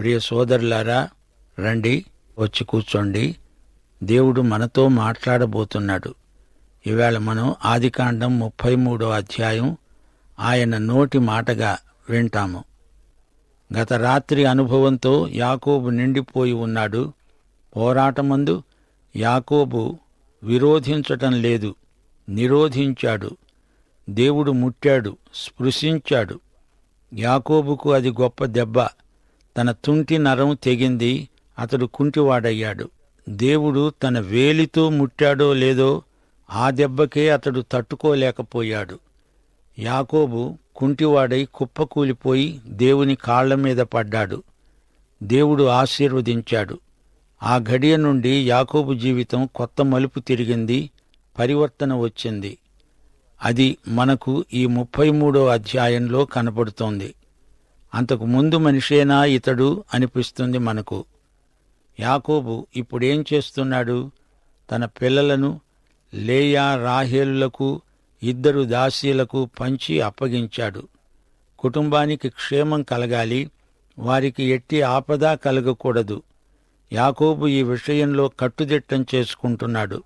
ప్రియ సోదరులారా, రండి, వచ్చి కూర్చోండి. దేవుడు మనతో మాట్లాడబోతున్నాడు. ఈవేళ మనం ఆదికాండం 33వ అధ్యాయం ఆయన నోటి మాటగా వింటాము. గత రాత్రి అనుభవంతో యాకోబు నిండిపోయి ఉన్నాడు. పోరాటమందు యాకోబు విరోధించటం లేదు, నిరోధించాడు. దేవుడు ముట్టాడు, స్పృశించాడు. యాకోబుకు అది గొప్ప దెబ్బ. తన తుంటి నరం తెగింది, అతడు కుంటివాడయ్యాడు. దేవుడు తన వేలితో ముట్టాడో లేదో ఆ దెబ్బకే అతడు తట్టుకోలేకపోయాడు. యాకోబు కుంటివాడై కుప్పకూలిపోయి దేవుని కాళ్ల మీద పడ్డాడు. దేవుడు ఆశీర్వదించాడు. ఆ ఘడియ నుండి యాకోబు జీవితం కొత్త మలుపు తిరిగింది, పరివర్తన వచ్చింది. అది మనకు ఈ 33వ అధ్యాయంలో కనపడుతోంది. అంతకు ముందు మనిషేనా ఇతడు అనిపిస్తుంది మనకు. యాకోబు ఇప్పుడేం చేస్తున్నాడు? తన పిల్లలను లేయా, రాహేలులకు, 2 దాసీలకు పంచి అప్పగించాడు. కుటుంబానికి క్షేమం కలగాలి, వారికి ఎట్టి ఆపద కలగకూడదు. యాకోబు ఈ విషయంలో కట్టుదిట్టం చేసుకుంటున్నాడు.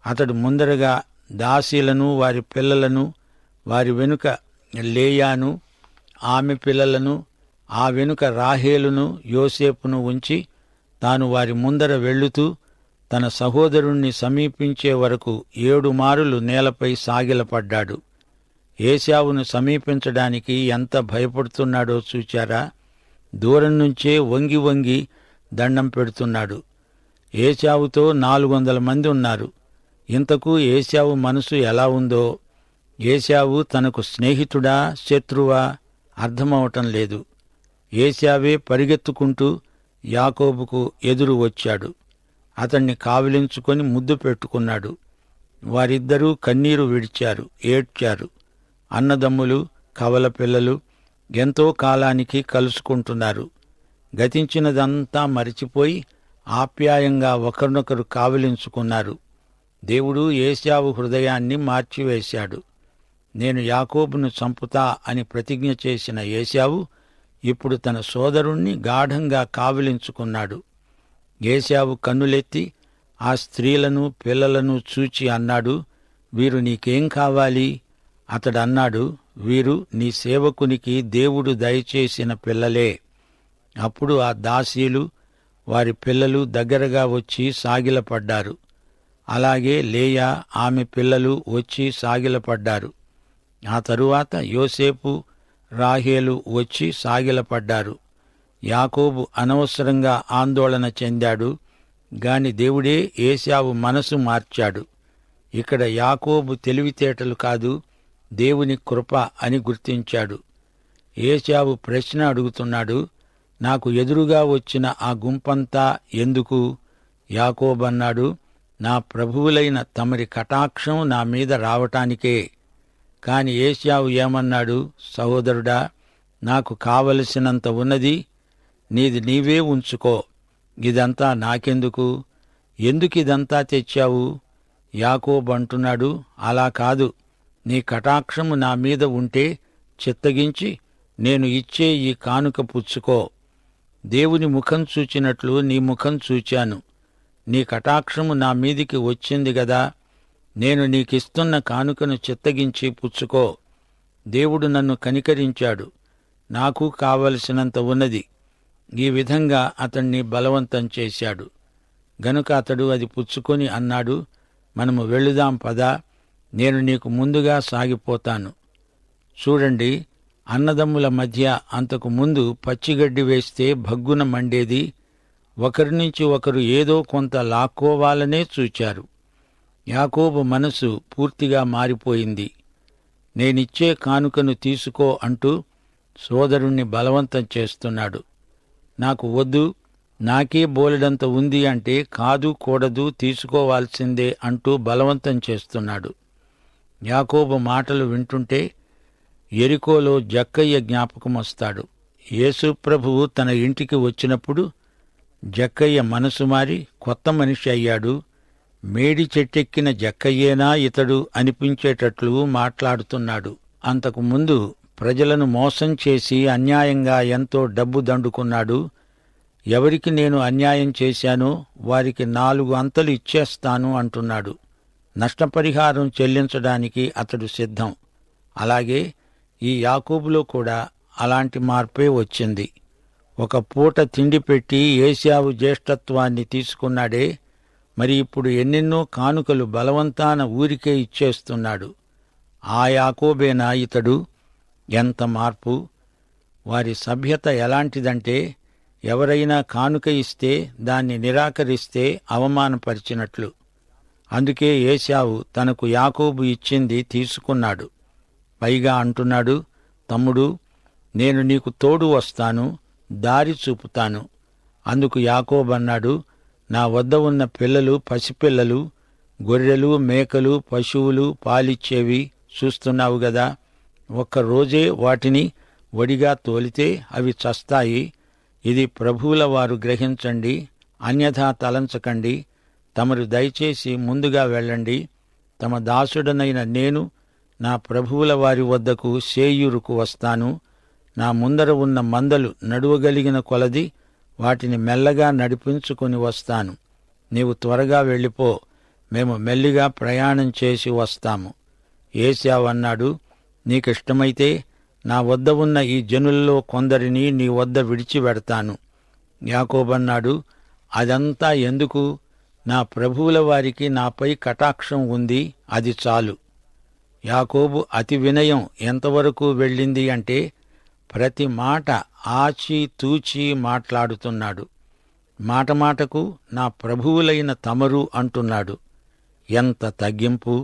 అతడు ముందరగా దాసీలను, వారి పిల్లలను, వారి వెనుక లేయాను, ఆమె పిల్లలను, ఆ వెనుక రాహేలును, యోసేపును ఉంచి తాను వారి ముందర వెళ్ళుతూ తన సహోదరుణ్ణి సమీపించే వరకు 7 మారులు నేలపై సాగిలపడ్డాడు. ఏశావును సమీపించడానికి ఎంత భయపడుతున్నాడో చూచారా? దూరం నుంచే వంగి వంగి దండం పెడుతున్నాడు. ఏశావుతో 400 మంది ఉన్నారు. ఇంతకు ఏశావు మనసు ఎలా ఉందో? ఏశావు తనకు స్నేహితుడా, శత్రువా అర్థమవటం లేదు. ఏశావే పరిగెత్తుకుంటూ యాకోబుకు ఎదురు వచ్చాడు. అతణ్ణి కావిలించుకొని ముద్దు పెట్టుకున్నాడు. వారిద్దరూ కన్నీరు విడిచారు, ఏడ్చారు. అన్నదమ్ములు, కవల పిల్లలు ఎంతో కాలానికి కలుసుకుంటున్నారు. గతించినదంతా మరిచిపోయి ఆప్యాయంగా ఒకరినొకరు కావిలించుకున్నారు. దేవుడు ఏశావు హృదయాన్ని మార్చివేశాడు. నేను యాకోబును చంపుతా అని ప్రతిజ్ఞ చేసిన ఏశావు ఇప్పుడు తన సోదరుణ్ణి గాఢంగా కావిలించుకున్నాడు. ఏశావు కన్నులెత్తి ఆ స్త్రీలను, పిల్లలను చూచి అన్నాడు, వీరు నీకేం కావాలి? అతడన్నాడు, వీరు నీ సేవకునికి దేవుడు దయచేసిన పిల్లలే. అప్పుడు ఆ దాసీలు, వారి పిల్లలు దగ్గరగా వచ్చి సాగిలపడ్డారు. అలాగే లేయా, ఆమె పిల్లలు వచ్చి సాగిలపడ్డారు. ఆ తరువాత యోసేపు, రాహేలు వచ్చి సాగిలపడ్డారు. యాకోబు అనవసరంగా ఆందోళన చెందాడు గాని దేవుడే ఏశావు మనసు మార్చాడు. ఇక్కడ యాకోబు తెలివితేటలు కాదు, దేవుని కృప అని గుర్తించాడు. ఏశావు ప్రశ్న అడుగుతున్నాడు, నాకు ఎదురుగా వచ్చిన ఆ గుంపంతా ఎందుకు? యాకోబన్నాడు, నా ప్రభువులైన తమరి కటాక్షం నా మీద రావటానికే. కాని ఏశావు ఏమన్నాడు? సహోదరుడా, నాకు కావలసినంత ఉన్నది, నీది నీవే ఉంచుకో, ఇదంతా నాకెందుకు? ఎందుకిదంతా తెచ్చావు? యాకోబు అంటున్నాడు, అలా కాదు, నీ కటాక్షము నా మీద ఉంటే చిత్తగించి నేను ఇచ్చే ఈ కానుక పుచ్చుకో. దేవుని ముఖం చూచినట్లు నీ ముఖం చూచాను. నీ కటాక్షము నా మీదికి వచ్చింది గదా, నేను నీకిస్తున్న కానుకను చిత్తగించి పుచ్చుకో. దేవుడు నన్ను కనికరించాడు, నాకు కావలసినంత ఉన్నది. ఈ విధంగా అతణ్ణి బలవంతం చేశాడు. గనుక అతడు అది పుచ్చుకొని అన్నాడు, మనము వెళ్ళుదాం పదా, నేను నీకు ముందుగా సాగిపోతాను. చూడండి, అన్నదమ్ముల మధ్య అంతకు ముందు పచ్చిగడ్డి వేస్తే భగ్గున మండేది. ఒకరి నుంచి ఒకరు ఏదో కొంత లాక్కోవాలనే చూచారు. యాకోబు మనసు పూర్తిగా మారిపోయింది. నేనిచ్చే కానుకను తీసుకో అంటూ సోదరుణ్ణి బలవంతం చేస్తున్నాడు. నాకు వద్దు, నాకే బోలెడంత ఉంది అంటే కాదు, కూడదు, తీసుకోవాల్సిందే అంటూ బలవంతం చేస్తున్నాడు. యాకోబు మాటలు వింటుంటే యెరికోలో జక్కయ్య జ్ఞాపకమొస్తాడు. యేసు ప్రభువు తన ఇంటికి వచ్చినప్పుడు జక్కయ్య మనసు మారి కొత్త మనిషి అయ్యాడు. మేడి చెట్టెక్కిన జక్కయ్యేనా ఇతడు అనిపించేటట్లు మాట్లాడుతున్నాడు. అంతకుముందు ప్రజలను మోసం చేసి అన్యాయంగా ఎంతో డబ్బు దండుకున్నాడు. ఎవరికి నేను అన్యాయం చేశానో వారికి 4 అంతలు ఇచ్చేస్తాను అంటున్నాడు. నష్టపరిహారం చెల్లించడానికి అతడు సిద్ధం. అలాగే ఈ యాకోబులో కూడా అలాంటి మార్పే వచ్చింది. ఒక పూట తిండి పెట్టి ఏశావు జ్యేష్ఠత్వాన్ని తీసుకున్నాడే, మరి ఇప్పుడు ఎన్నెన్నో కానుకలు బలవంతాన ఊరికే ఇచ్చేస్తున్నాడు. ఆ యాకోబేనా ఇతడు? ఎంత మార్పు! వారి సభ్యత ఎలాంటిదంటే, ఎవరైనా కానుక ఇస్తే దాన్ని నిరాకరిస్తే అవమానపరిచినట్లు. అందుకే ఏశావు తనకు యాకోబు ఇచ్చింది తీసుకున్నాడు. పైగా అంటున్నాడు, తమ్ముడు, నేను నీకు తోడు వస్తాను, దారి చూపుతాను. అందుకు యాకోబన్నాడు, నా వద్ద ఉన్న పిల్లలు పసిపిల్లలు, గొర్రెలు, మేకలు, పశువులు, పాలిచ్చేవి చూస్తున్నావు గదా. ఒక్కరోజే వాటిని వడిగా తోలితే అవి చస్తాయి. ఇది ప్రభువుల వారు గ్రహించండి, అన్యథా తలంచకండి. తమరు దయచేసి ముందుగా వెళ్ళండి. తమ దాసుడనైన నేను నా ప్రభువుల వారి వద్దకు శేయూరుకు వస్తాను. నా ముందర ఉన్న మందలు నడువగలిగిన కొలది వాటిని మెల్లగా నడిపించుకుని వస్తాను. నీవు త్వరగా వెళ్ళిపో, మేము మెల్లిగా ప్రయాణం చేసి వస్తాము. ఏశావన్నాడు, నీకిష్టమైతే నా వద్ద ఉన్న ఈ జనుల్లో కొందరిని నీ వద్ద విడిచిపెడతాను. యాకోబన్నాడు, అదంతా ఎందుకు? నా ప్రభువుల వారికి నాపై కటాక్షం ఉంది, అది చాలు. యాకోబు అతి వినయం ఎంతవరకు వెళ్ళింది అంటే, ప్రతి మాట ఆచి తూచి మాట్లాడుతున్నాడు. మాటమాటకు నా ప్రభువులైన తమరు అంటున్నాడు. ఎంత తగ్గింపు,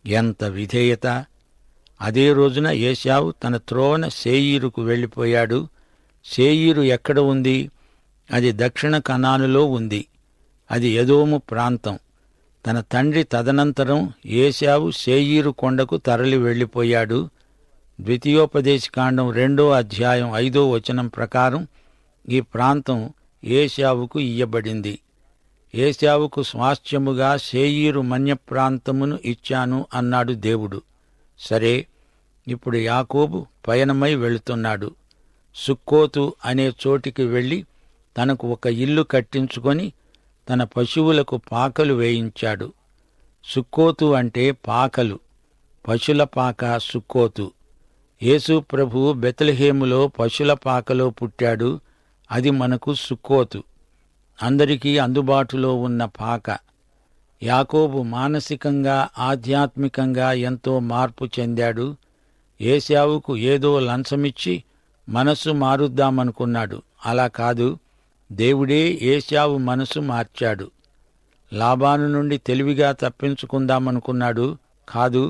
ఎంత విధేయత! అదే రోజున ఏశావు తన త్రోవన శేయీరుకు వెళ్ళిపోయాడు. శేయీరు ఎక్కడ ఉంది? అది దక్షిణ కనానులో ఉంది. అది ఎదోము ప్రాంతం. తన తండ్రి తదనంతరం ఏశావు శేయీరు కొండకు తరలి వెళ్ళిపోయాడు. ద్వితీయోపదేశకాండం 2వ అధ్యాయం 5వ వచనం ప్రకారం ఈ ప్రాంతం ఏశావుకు ఇయ్యబడింది. ఏశావుకు స్వాస్థ్యముగా శేయీరు మన్య ప్రాంతమును ఇచ్చాను అన్నాడు దేవుడు. సరే, ఇప్పుడు యాకోబు పయనమై వెళుతున్నాడు. సుక్కోతు అనే చోటికి వెళ్ళి తనకు ఒక ఇల్లు కట్టించుకొని తన పశువులకు పాకలు వేయించాడు. సుక్కోతు అంటే పాకలు, పశుల పాక సుక్కోతు. యేసు ప్రభువు బెత్లెహేములో పశుల పాకలో పుట్టాడు. అది మనకు సుక్కోతు, అందరికీ అందుబాటులో ఉన్న పాక. యాకోబు మానసికంగా ఆధ్యాత్మికంగా ఎంతో మార్పు చెందాడు. ఏశావుకు ఏదో లంచమిచ్చి మనసు మారుద్దామనుకున్నాడు. అలా కాదు, దేవుడే ఏశావు మనసు మార్చాడు. లాబాను నుండి తెలివిగా తప్పించుకుందామనుకున్నాడు. కాదు,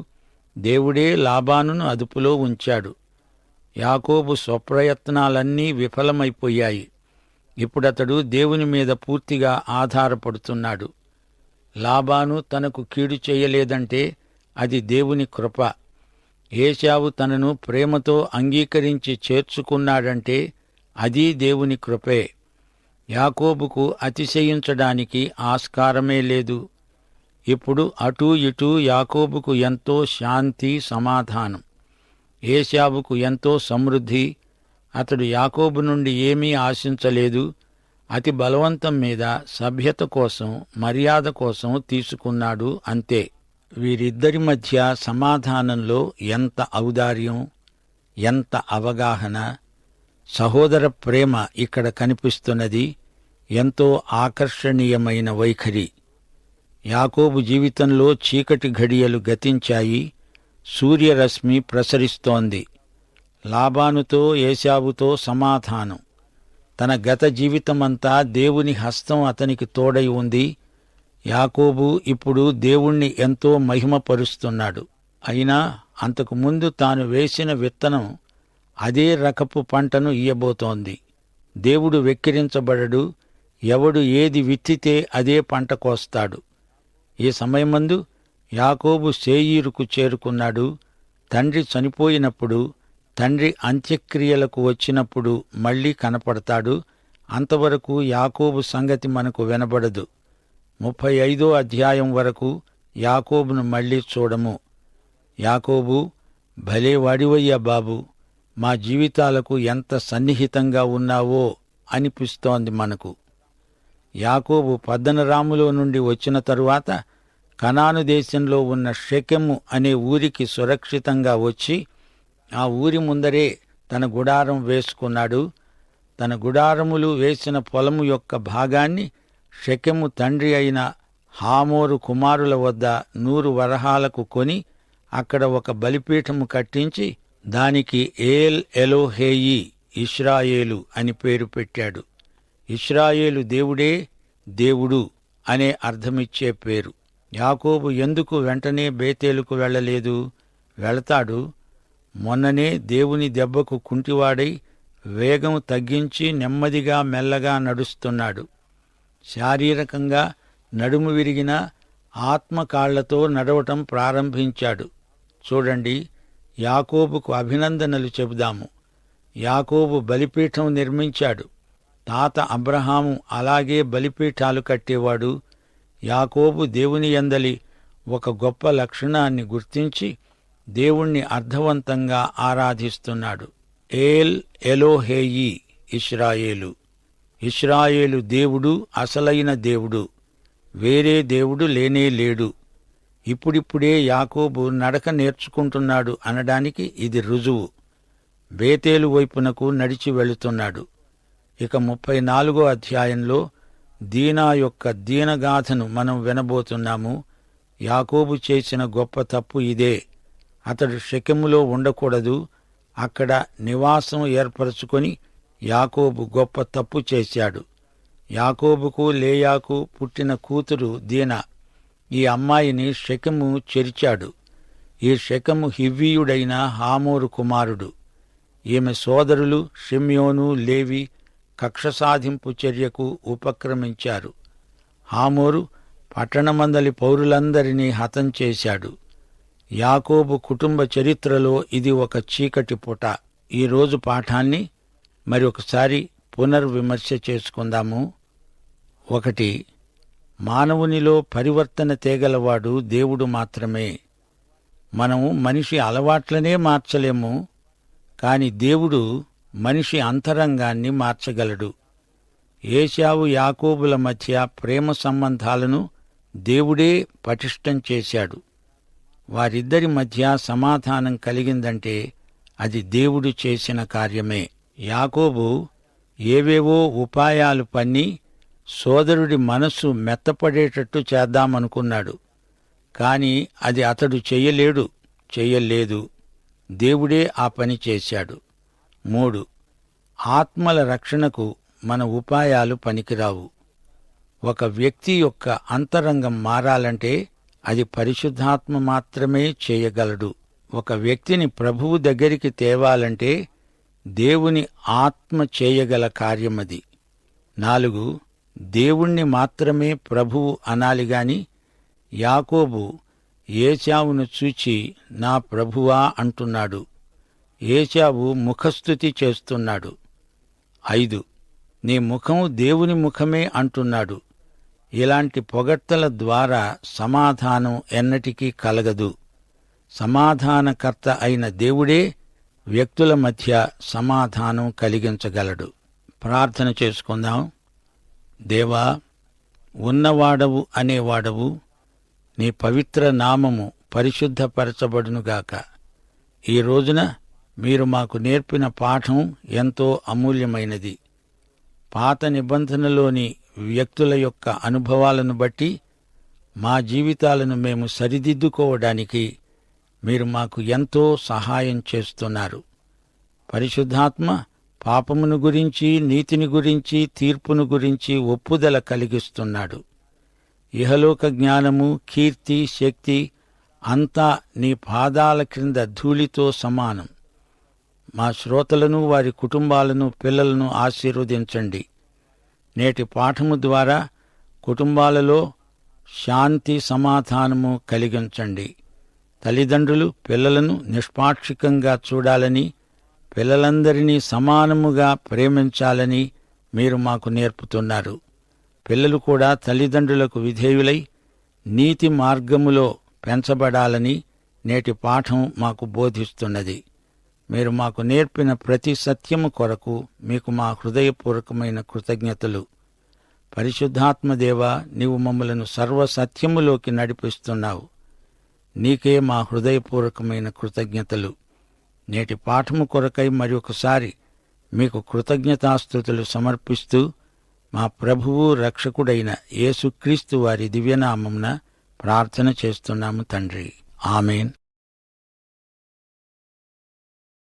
దేవుడే లాబానును అదుపులో ఉంచాడు. యాకోబు స్వప్రయత్నాలన్నీ విఫలమైపోయాయి. ఇప్పుడతడు దేవుని మీద పూర్తిగా ఆధారపడుతున్నాడు. లాబాను తనకు కీడు చేయలేదంటే అది దేవుని కృప. ఏశావు తనను ప్రేమతో అంగీకరించి చేర్చుకున్నాడంటే అది దేవుని కృపే. యాకోబుకు అతిశయించడానికి ఆస్కారమే లేదు. ఇప్పుడు అటూ ఇటూ యాకోబుకు ఎంతో శాంతి, సమాధానం. ఏశావుకు ఎంతో సమృద్ధి. అతడు యాకోబు నుండి ఏమీ ఆశించలేదు. అతి బలవంతం మీద సభ్యత కోసం, మర్యాద కోసం తీసుకున్నాడు, అంతే. వీరిద్దరి మధ్య సమాధానంలో ఎంత ఔదార్యం, ఎంత అవగాహన, సహోదర ప్రేమ ఇక్కడ కనిపిస్తున్నది. ఎంతో ఆకర్షణీయమైన వైఖరి. యాకోబు జీవితంలో చీకటి ఘడియలు గతించాయి. సూర్యరశ్మి ప్రసరిస్తోంది. లాబానుతో, ఏశావుతో సమాధానం. తన గత జీవితమంతా దేవుని హస్తం అతనికి తోడై ఉంది. యాకోబు ఇప్పుడు దేవుణ్ణి ఎంతో మహిమపరుస్తున్నాడు. అయినా అంతకుముందు తాను వేసిన విత్తనం అదే రకపు పంటను ఇయ్యబోతోంది. దేవుడు వెక్కిరించబడడు. ఎవడు ఏది విత్తితే అదే పంట కోస్తాడు. ఈ సమయమందు యాకోబు శేయీరుకు చేరుకున్నాడు. తండ్రి చనిపోయినప్పుడు, తండ్రి అంత్యక్రియలకు వచ్చినప్పుడు మళ్లీ కనపడతాడు. అంతవరకు యాకోబు సంగతి మనకు వినబడదు. 35వ అధ్యాయం వరకు యాకోబును మళ్లీ చూడము. యాకోబు, భలే వాడివయ్యా బాబు, మా జీవితాలకు ఎంత సన్నిహితంగా ఉన్నావో అనిపిస్తోంది మనకు. యాకోబు పద్దనరాములో నుండి వచ్చిన తరువాత కనాను దేశంలో ఉన్న షెకెము అనే ఊరికి సురక్షితంగా వచ్చి ఆ ఊరి ముందరే తన గుడారం వేసుకున్నాడు. తన గుడారములు వేసిన పొలము యొక్క భాగాన్ని షెకెము తండ్రి అయిన హామోరు కుమారుల వద్ద 100 వరహాలకు కొని అక్కడ ఒక బలిపీఠము కట్టించి దానికి ఏల్ ఎలోహేయి ఇశ్రాయేలు అని పేరు పెట్టాడు. ఇశ్రాయేలు దేవుడే దేవుడు అనే అర్థమిచ్చే పేరు. యాకోబు ఎందుకు వెంటనే బేతేలుకు వెళ్ళలేదు? వెళతాడు. మొన్ననే దేవుని దెబ్బకు కుంటివాడై వేగం తగ్గించి నెమ్మదిగా మెల్లగా నడుస్తున్నాడు. శారీరకంగా నడుము విరిగిన ఆత్మకాళ్లతో నడవటం ప్రారంభించాడు. చూడండి, యాకోబుకు అభినందనలు చెబుదాము. యాకోబు బలిపీఠం నిర్మించాడు. తాత అబ్రహాము అలాగే బలిపీఠాలు కట్టేవాడు. యాకోబు దేవుని యందలి ఒక గొప్ప లక్షణాన్ని గుర్తించి దేవుణ్ణి అర్థవంతంగా ఆరాధిస్తున్నాడు. ఏల్ ఎలోహేయి ఇశ్రాయేలు. ఇశ్రాయేలు దేవుడు అసలైన దేవుడు, వేరే దేవుడు లేనే లేడు. ఇప్పుడిప్పుడే యాకోబు నడక నేర్చుకుంటున్నాడు అనడానికి ఇది రుజువు. బేతేలు వైపునకు నడిచి వెళుతున్నాడు. ఇక 34వ అధ్యాయంలో దీనా యొక్క దీనగాథను మనం వినబోతున్నాము. యాకోబు చేసిన గొప్ప తప్పు ఇదే. అతడు షెకెములో ఉండకూడదు. అక్కడ నివాసం ఏర్పరచుకొని యాకోబు గొప్ప తప్పు చేశాడు. యాకోబుకు లేయాకు పుట్టిన కూతురు దీనా. ఈ అమ్మాయిని షెకెము చెరిచాడు. ఈ షెకెము హివ్వీయుడైన హామోరు కుమారుడు. ఈమె సోదరులు షిమ్యోను, లేవి కక్ష సాధింపు చర్యకు ఉపక్రమించారు. హామోరు పట్టణమందలి పౌరులందరినీ హతం చేశాడు. యాకోబు కుటుంబ చరిత్రలో ఇది ఒక చీకటి పుట. ఈరోజు పాఠాన్ని మరి ఒకసారి పునర్విమర్శ చేసుకుందాము. 1. మానవునిలో పరివర్తన తేగలవాడు దేవుడు మాత్రమే. మనము మనిషి అలవాట్లనే మార్చలేము, కాని దేవుడు మనిషి అంతరంగాన్ని మార్చగలడు. ఏశావు యాకోబుల మధ్య ప్రేమ సంబంధాలను దేవుడే పటిష్టం చేశాడు. వారిద్దరి మధ్య సమాధానం కలిగిందంటే అది దేవుడు చేసిన కార్యమే. యాకోబు ఏవేవో ఉపాయాలు పన్ని సోదరుడి మనస్సు మెత్తపడేటట్టు చేద్దామనుకున్నాడు. కాని అది అతడు చెయ్యలేదు. దేవుడే ఆ పని చేశాడు. 3. ఆత్మల రక్షణకు మన ఉపాయాలు పనికిరావు. ఒక వ్యక్తి యొక్క అంతరంగం మారాలంటే అది పరిశుద్ధాత్మ మాత్రమే చేయగలడు. ఒక వ్యక్తిని ప్రభువు దగ్గరికి తేవాలంటే దేవుని ఆత్మ చేయగల కార్యమది. 4. దేవుణ్ణి మాత్రమే ప్రభువు అనాలిగాని యాకోబు ఏశావును చూచి నా ప్రభువా అంటున్నాడు. ఏశావు ముఖస్తుతి చేస్తున్నాడు. 5. నీ ముఖం దేవుని ముఖమే అంటున్నాడు. ఇలాంటి పొగడ్తల ద్వారా సమాధానం ఎన్నటికీ కలగదు. సమాధానకర్త అయిన దేవుడే వ్యక్తుల మధ్య సమాధానం కలిగించగలడు. ప్రార్థన చేసుకుందాం. దేవా, ఉన్నవాడవు అనేవాడవు, నీ పవిత్ర నామము పరిశుద్ధపరచబడునుగాక. ఈ రోజున మీరు మాకు నేర్పిన పాఠం ఎంతో అమూల్యమైనది. పాత నిబంధనలోని వ్యక్తుల యొక్క అనుభవాలను బట్టి మా జీవితాలను మేము సరిదిద్దుకోవడానికి మీరు మాకు ఎంతో సహాయం చేస్తున్నారు. పరిశుద్ధాత్మ పాపమును గురించి, నీతిని గురించి, తీర్పును గురించి ఒప్పుదల కలిగిస్తున్నాడు. ఇహలోక జ్ఞానము, కీర్తి, శక్తి అంతా నీ పాదాల క్రింద ధూళితో సమానం. మా శ్రోతలను, వారి కుటుంబాలను, పిల్లలను ఆశీర్వదించండి. నేటి పాఠము ద్వారా కుటుంబాలలో శాంతి, సమాధానము కలిగించండి. తల్లిదండ్రులు పిల్లలను నిష్పాక్షికంగా చూడాలని, పిల్లలందరినీ సమానముగా ప్రేమించాలని మీరు మాకు నేర్పుతున్నారు. పిల్లలు కూడా తల్లిదండ్రులకు విధేయులై నీతి మార్గములో పెంచబడాలని నేటి పాఠం మాకు బోధిస్తున్నది. మీరు మాకు నేర్పిన ప్రతి సత్యము కొరకు మీకు మా హృదయపూర్వకమైన కృతజ్ఞతలు. పరిశుద్ధాత్మదేవా, నీవు మమ్మలను సర్వసత్యములోకి నడిపిస్తున్నావు. నీకే మా హృదయపూర్వకమైన కృతజ్ఞతలు. నేటి పాఠము కొరకై మరొకసారి మీకు కృతజ్ఞతాస్తుతులు సమర్పిస్తూ మా ప్రభువు రక్షకుడైన యేసుక్రీస్తు వారి దివ్యనామమున ప్రార్థన చేస్తున్నాము తండ్రి. ఆమేన్.